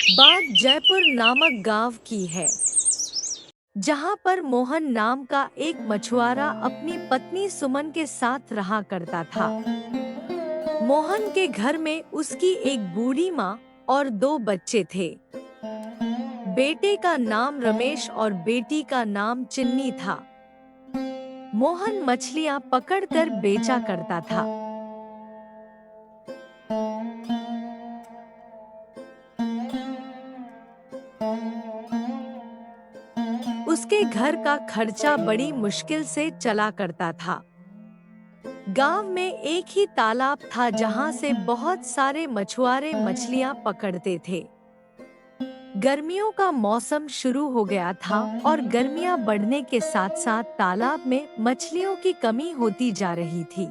बात जयपुर नामक गांव की है, जहां पर मोहन नाम का एक मछुआरा अपनी पत्नी सुमन के साथ रहा करता था। मोहन के घर में उसकी एक बूढ़ी माँ और दो बच्चे थे। बेटे का नाम रमेश और बेटी का नाम चिन्नी था। मोहन मछलियां पकड़कर बेचा करता था। उसके घर का खर्चा बड़ी मुश्किल से चला करता था। गांव में एक ही तालाब था जहां से बहुत सारे मछुआरे मछलियां पकड़ते थे। गर्मियों का मौसम शुरू हो गया था और गर्मियां बढ़ने के साथ साथ तालाब में मछलियों की कमी होती जा रही थी।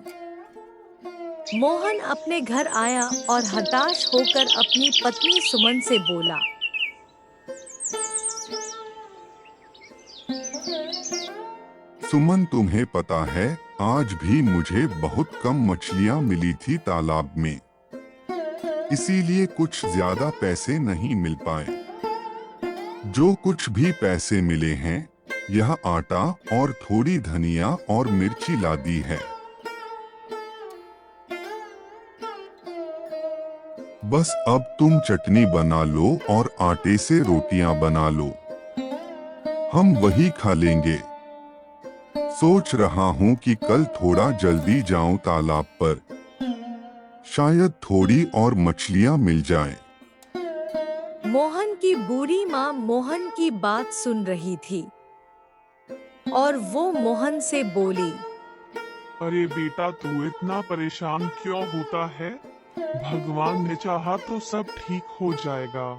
मोहन अपने घर आया और हताश होकर अपनी पत्नी सुमन से बोला, सुमन, तुम्हें पता है आज भी मुझे बहुत कम मछलियां मिली थी तालाब में, इसीलिए कुछ ज्यादा पैसे नहीं मिल पाए। जो कुछ भी पैसे मिले हैं यह आटा और थोड़ी धनिया और मिर्ची ला दी है। बस अब तुम चटनी बना लो और आटे से रोटियां बना लो, हम वही खा लेंगे। सोच रहा हूँ कि कल थोड़ा जल्दी जाऊं तालाब पर, शायद थोड़ी और मछलियां मिल जाएं। मोहन की बूढ़ी माँ मोहन की बात सुन रही थी और वो मोहन से बोली, अरे बेटा, तू इतना परेशान क्यों होता है? भगवान ने चाहा तो सब ठीक हो जाएगा।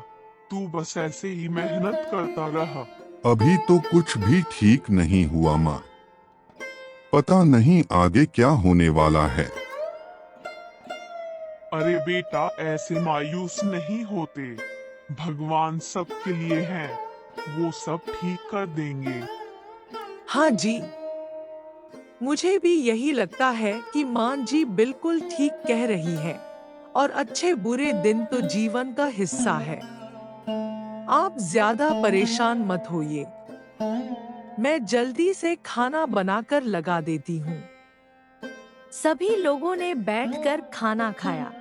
तू बस ऐसे ही मेहनत करता रहा। अभी तो कुछ भी ठीक नहीं हुआ माँ, पता नहीं आगे क्या होने वाला है। अरे बेटा, ऐसे मायूस नहीं होते। भगवान सबके लिए है, वो सब ठीक कर देंगे। हाँ जी, मुझे भी यही लगता है कि माँ जी बिल्कुल ठीक कह रही है और अच्छे बुरे दिन तो जीवन का हिस्सा है। आप ज्यादा परेशान मत होइए, मैं जल्दी से खाना बनाकर लगा देती हूँ। सभी लोगों ने बैठकर खाना खाया।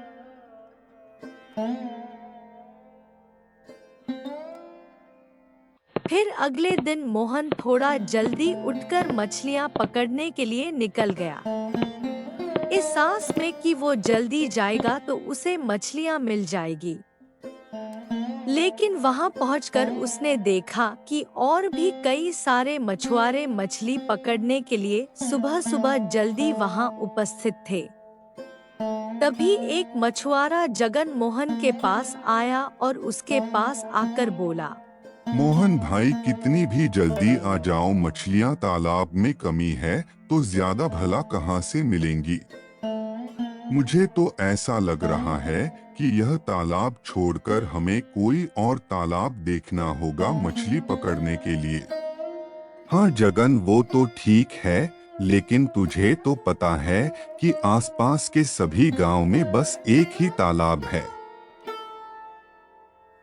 फिर अगले दिन मोहन थोड़ा जल्दी उठकर मछलियां पकड़ने के लिए निकल गया, इस आस में कि वो जल्दी जाएगा तो उसे मछलियां मिल जाएगी। लेकिन वहां पहुंचकर उसने देखा कि और भी कई सारे मछुआरे मछली पकड़ने के लिए सुबह सुबह जल्दी वहां उपस्थित थे। तभी एक मछुआरा जगन मोहन के पास आया और उसके पास आकर बोला, मोहन भाई, कितनी भी जल्दी आ जाओ, मछलियां तालाब में कमी है तो ज्यादा भला कहाँ से मिलेंगी। मुझे तो ऐसा लग रहा है कि यह तालाब छोड़कर हमें कोई और तालाब देखना होगा मछली पकड़ने के लिए। हाँ जगन, वो तो ठीक है, लेकिन तुझे तो पता है कि आसपास के सभी गांव में बस एक ही तालाब है।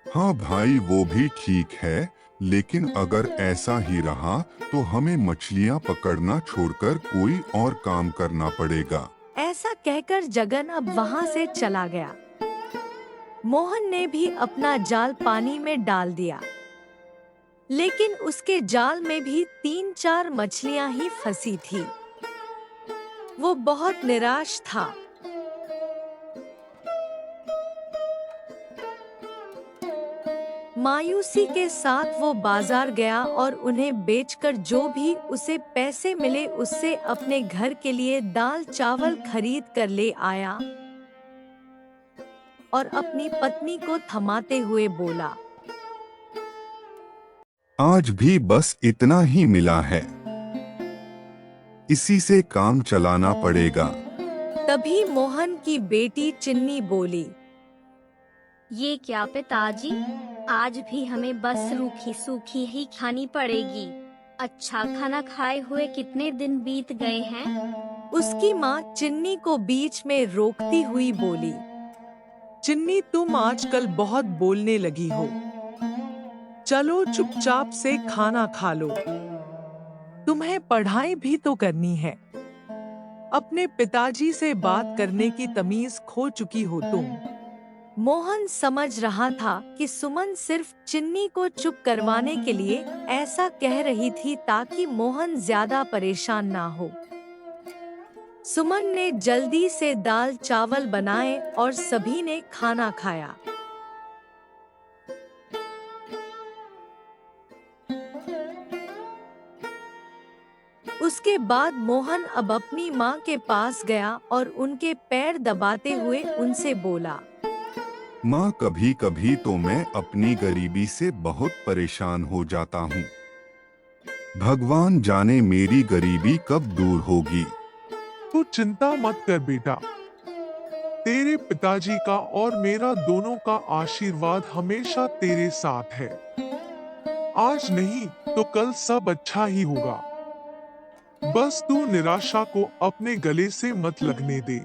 हाँ भाई, वो भी ठीक है, लेकिन अगर ऐसा ही रहा तो हमें मछलियाँ पकड़ना छोड़कर कोई और काम करना पड़ेगा। ऐसा कहकर जगन अब वहां से चला गया। मोहन ने भी अपना जाल पानी में डाल दिया, लेकिन उसके जाल में भी 3-4 मछलियां ही फंसी थी। वो बहुत निराश था। मायूसी के साथ वो बाजार गया और उन्हें बेचकर जो भी उसे पैसे मिले उससे अपने घर के लिए दाल चावल खरीद कर ले आया और अपनी पत्नी को थमाते हुए बोला, आज भी बस इतना ही मिला है, इसी से काम चलाना पड़ेगा। तभी मोहन की बेटी चिन्नी बोली, ये क्या पिताजी, आज भी हमें बस रूखी सूखी ही खानी पड़ेगी। अच्छा खाना खाए हुए कितने दिन बीत गए हैं। उसकी माँ चिन्नी को बीच में रोकती हुई बोली, चिन्नी, तुम आजकल बहुत बोलने लगी हो। चलो चुपचाप से खाना खा लो। तुम्हें पढ़ाई भी तो करनी है। अपने पिताजी से बात करने की तमीज खो चुकी हो तुम। मोहन समझ रहा था कि सुमन सिर्फ चिन्नी को चुप करवाने के लिए ऐसा कह रही थी ताकि मोहन ज्यादा परेशान ना हो। सुमन ने जल्दी से दाल चावल बनाए और सभी ने खाना खाया। उसके बाद मोहन अब अपनी माँ के पास गया और उनके पैर दबाते हुए उनसे बोला, माँ, कभी कभी तो मैं अपनी गरीबी से बहुत परेशान हो जाता हूँ। भगवान जाने मेरी गरीबी कब दूर होगी। तू चिंता मत कर बेटा। तेरे पिताजी का और मेरा दोनों का आशीर्वाद हमेशा तेरे साथ है। आज नहीं तो कल सब अच्छा ही होगा। बस तू निराशा को अपने गले से मत लगने दे।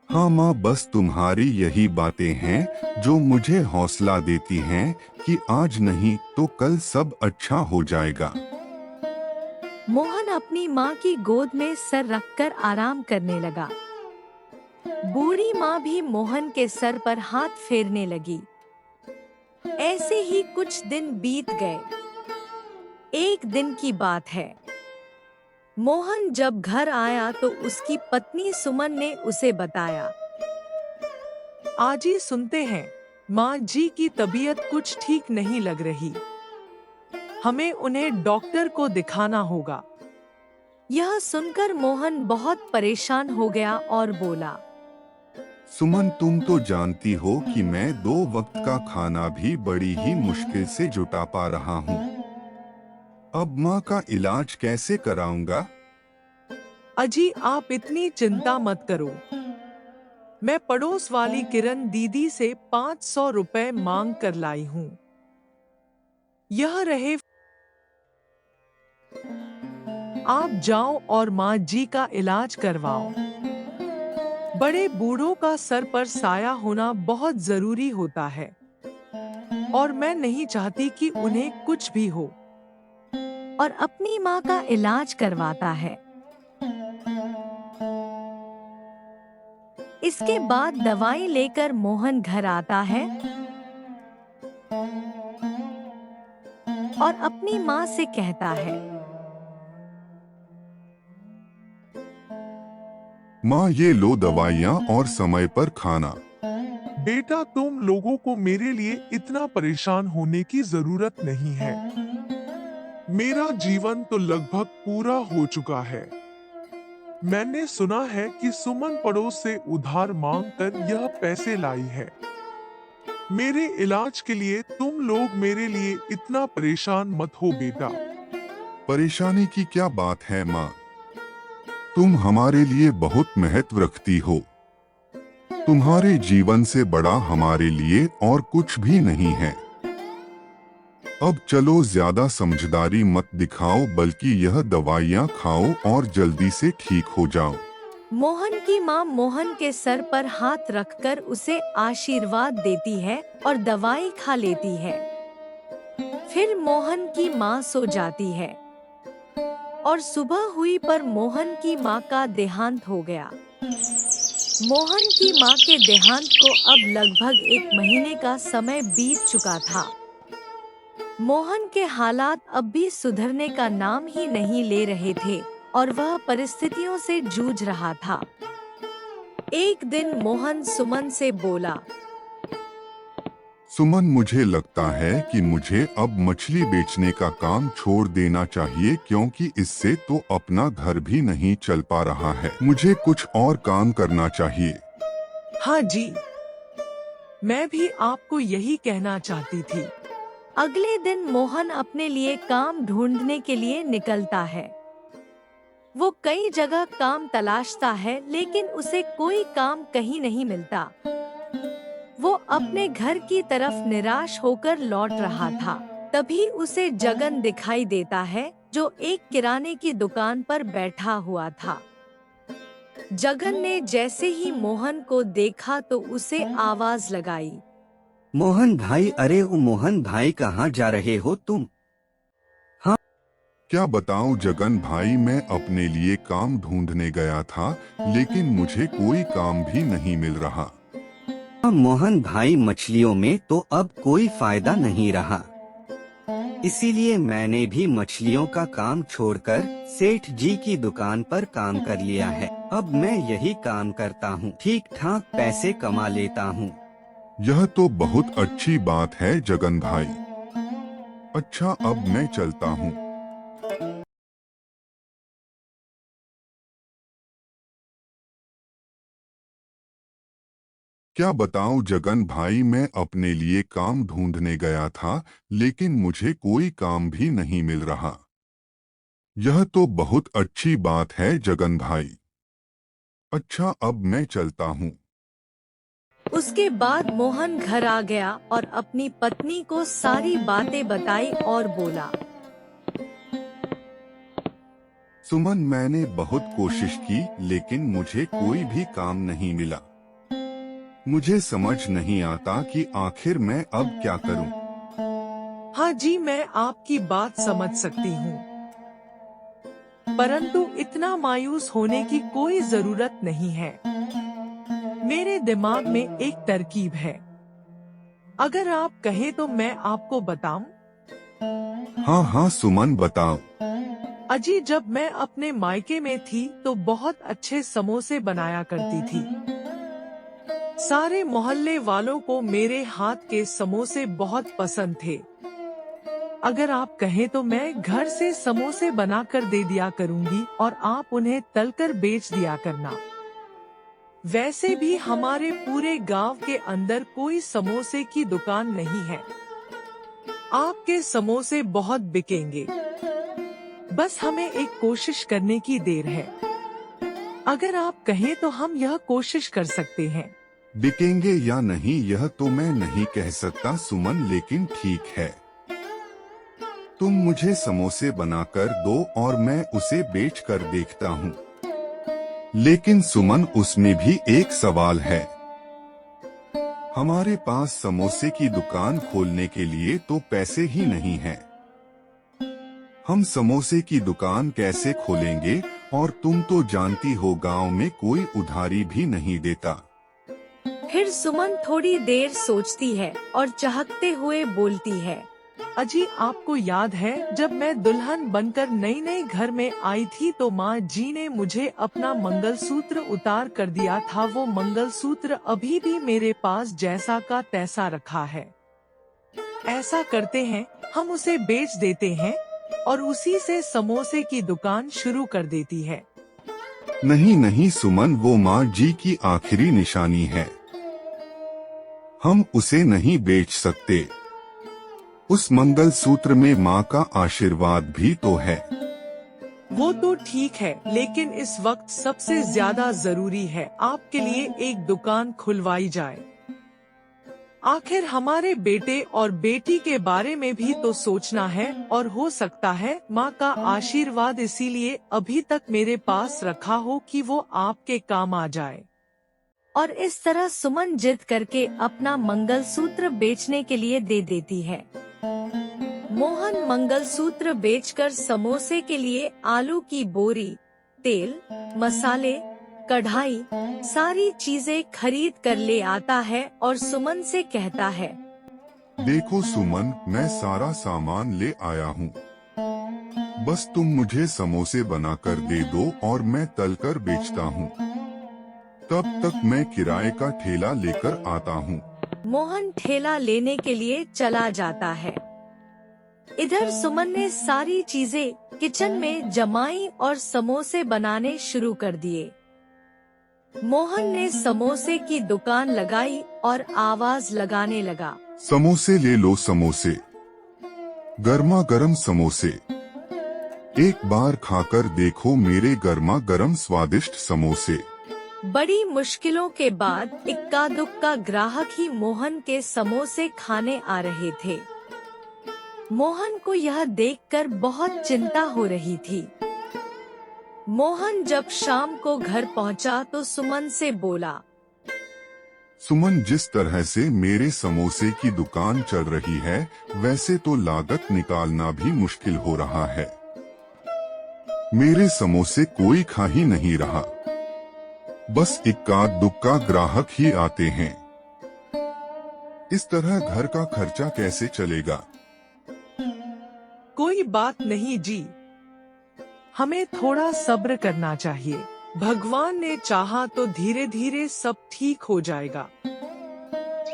हाँ माँ, बस तुम्हारी यही बातें हैं जो मुझे हौसला देती हैं कि आज नहीं तो कल सब अच्छा हो जाएगा। मोहन अपनी माँ की गोद में सर रखकर आराम करने लगा। बूढ़ी माँ भी मोहन के सर पर हाथ फेरने लगी। ऐसे ही कुछ दिन बीत गए। एक दिन की बात है। मोहन जब घर आया तो उसकी पत्नी सुमन ने उसे बताया, आज ही सुनते हैं, माँ जी की तबीयत कुछ ठीक नहीं लग रही। हमें उन्हें डॉक्टर को दिखाना होगा। यह सुनकर मोहन बहुत परेशान हो गया और बोला, सुमन, तुम तो जानती हो कि मैं 2 वक्त का खाना भी बड़ी ही मुश्किल से जुटा पा रहा हूँ। अब माँ का इलाज कैसे कराऊंगा? अजी, आप इतनी चिंता मत करो। मैं पड़ोस वाली किरण दीदी से 500 रुपए मांग कर लाई हूँ। यह रहे, आप जाओ और माँ जी का इलाज करवाओ। बड़े बूढ़ों का सर पर साया होना बहुत जरूरी होता है और मैं नहीं चाहती कि उन्हें कुछ भी हो। और अपनी माँ का इलाज करवाता है। इसके बाद दवाई लेकर मोहन घर आता है और अपनी माँ से कहता है, माँ, ये लो दवाइयाँ और समय पर खाना। बेटा, तुम लोगों को मेरे लिए इतना परेशान होने की जरूरत नहीं है। मेरा जीवन तो लगभग पूरा हो चुका है। मैंने सुना है कि सुमन पड़ोस से उधार मांगकर यह पैसे लाई है। मेरे इलाज के लिए तुम लोग मेरे लिए इतना परेशान मत हो बेटा। परेशानी की क्या बात है माँ? तुम हमारे लिए बहुत महत्व रखती हो। तुम्हारे जीवन से बड़ा हमारे लिए और कुछ भी नहीं है। अब चलो, ज्यादा समझदारी मत दिखाओ, बल्कि यह दवाइयाँ खाओ और जल्दी से ठीक हो जाओ। मोहन की माँ मोहन के सर पर हाथ रखकर उसे आशीर्वाद देती है और दवाई खा लेती है। फिर मोहन की माँ सो जाती है और सुबह हुई पर मोहन की माँ का देहांत हो गया। मोहन की माँ के देहांत को अब लगभग 1 महीने का समय बीत चुका था। मोहन के हालात अब भी सुधरने का नाम ही नहीं ले रहे थे और वह परिस्थितियों से जूझ रहा था। एक दिन मोहन सुमन से बोला, सुमन, मुझे लगता है कि मुझे अब मछली बेचने का काम छोड़ देना चाहिए, क्योंकि इससे तो अपना घर भी नहीं चल पा रहा है। मुझे कुछ और काम करना चाहिए। हाँ जी, मैं भी आपको यही कहना चाहती थी। अगले दिन मोहन अपने लिए काम ढूंढने के लिए निकलता है। वो कई जगह काम तलाशता है, लेकिन उसे कोई काम कहीं नहीं मिलता। वो अपने घर की तरफ निराश होकर लौट रहा था। तभी उसे जगन दिखाई देता है, जो एक किराने की दुकान पर बैठा हुआ था। जगन ने जैसे ही मोहन को देखा तो उसे आवाज लगाई। मोहन भाई, अरे ओ मोहन भाई, कहाँ जा रहे हो तुम? क्या बताऊं जगन भाई, मैं अपने लिए काम ढूंढने गया था, लेकिन मुझे कोई काम भी नहीं मिल रहा। मोहन भाई, मछलियों में तो अब कोई फायदा नहीं रहा, इसीलिए मैंने भी मछलियों का काम छोड़कर सेठ जी की दुकान पर काम कर लिया है। अब मैं यही काम करता हूँ, ठीक ठाक पैसे कमा लेता हूँ। यह तो बहुत अच्छी बात है जगन भाई। अच्छा, अब मैं चलता हूँ। क्या बताऊं जगन भाई, मैं अपने लिए काम ढूंढने गया था, लेकिन मुझे कोई काम भी नहीं मिल रहा। यह तो बहुत अच्छी बात है जगन भाई। अच्छा, अब मैं चलता हूँ। उसके बाद मोहन घर आ गया और अपनी पत्नी को सारी बातें बताई और बोला। सुमन, मैंने बहुत कोशिश की, लेकिन मुझे कोई भी काम नहीं मिला। मुझे समझ नहीं आता कि आखिर मैं अब क्या करूं। हाँ जी, मैं आपकी बात समझ सकती हूँ, परंतु इतना मायूस होने की कोई जरूरत नहीं है। मेरे दिमाग में एक तरकीब है, अगर आप कहें तो मैं आपको बताऊं। हाँ हाँ सुमन, बताओ। अजी, जब मैं अपने मायके में थी तो बहुत अच्छे समोसे बनाया करती थी। सारे मोहल्ले वालों को मेरे हाथ के समोसे बहुत पसंद थे। अगर आप कहें तो मैं घर से समोसे बनाकर दे दिया करूंगी और आप उन्हें तलकर बेच दिया करना। वैसे भी हमारे पूरे गांव के अंदर कोई समोसे की दुकान नहीं है। आपके समोसे बहुत बिकेंगे, बस हमें एक कोशिश करने की देर है। अगर आप कहें तो हम यह कोशिश कर सकते हैं। बिकेंगे या नहीं यह तो मैं नहीं कह सकता सुमन, लेकिन ठीक है, तुम मुझे समोसे बनाकर दो और मैं उसे बेचकर देखता हूँ। लेकिन सुमन, उसमें भी एक सवाल है। हमारे पास समोसे की दुकान खोलने के लिए तो पैसे ही नहीं हैं। हम समोसे की दुकान कैसे खोलेंगे? और तुम तो जानती हो गांव में कोई उधारी भी नहीं देता। फिर सुमन थोड़ी देर सोचती है और चहकते हुए बोलती है। अजी, आपको याद है जब मैं दुल्हन बनकर नई नई घर में आई थी तो माँ जी ने मुझे अपना मंगलसूत्र उतार कर दिया था। वो मंगलसूत्र अभी भी मेरे पास जैसा का तैसा रखा है। ऐसा करते हैं, हम उसे बेच देते हैं और उसी से समोसे की दुकान शुरू कर देती है। नहीं नहीं सुमन, वो माँ जी की आखिरी निशानी है। हम उसे नहीं बेच सकते। उस मंगलसूत्र में माँ का आशीर्वाद भी तो है। वो तो ठीक है, लेकिन इस वक्त सबसे ज्यादा जरूरी है आपके लिए एक दुकान खुलवाई जाए। आखिर हमारे बेटे और बेटी के बारे में भी तो सोचना है और हो सकता है माँ का आशीर्वाद इसीलिए अभी तक मेरे पास रखा हो कि वो आपके काम आ जाए। और इस तरह सुमन जिद करके अपना मंगलसूत्र बेचने के लिए दे देती है। मोहन मंगलसूत्र बेचकर समोसे के लिए आलू की बोरी, तेल, मसाले, कढ़ाई, सारी चीजें खरीद कर ले आता है और सुमन से कहता है। देखो सुमन, मैं सारा सामान ले आया हूँ। बस तुम मुझे समोसे बनाकर दे दो और मैं तलकर बेचता हूँ। तब तक मैं किराए का ठेला लेकर आता हूँ। मोहन ठेला लेने के लिए चला जाता है। इधर सुमन ने सारी चीजें किचन में जमाई और समोसे बनाने शुरू कर दिए। मोहन ने समोसे की दुकान लगाई और आवाज लगाने लगा। समोसे ले लो समोसे, गर्मा गर्म समोसे। एक बार खाकर देखो मेरे गर्मा गर्म स्वादिष्ट समोसे। बड़ी मुश्किलों के बाद इक्का दुक्का ग्राहक ही मोहन के समोसे खाने आ रहे थे। मोहन को यह देखकर बहुत चिंता हो रही थी। मोहन जब शाम को घर पहुंचा तो सुमन से बोला, सुमन, जिस तरह से मेरे समोसे की दुकान चल रही है वैसे तो लागत निकालना भी मुश्किल हो रहा है। मेरे समोसे कोई खा ही नहीं रहा, बस इक्का दुक्का ग्राहक ही आते हैं। इस तरह घर का खर्चा कैसे चलेगा? कोई बात नहीं जी, हमें थोड़ा सब्र करना चाहिए। भगवान ने चाहा तो धीरे धीरे सब ठीक हो जाएगा।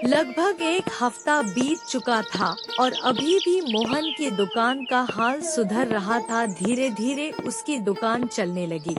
लगभग एक हफ्ता बीत चुका था और अभी भी मोहन की दुकान का हाल सुधर रहा था। धीरे धीरे उसकी दुकान चलने लगी।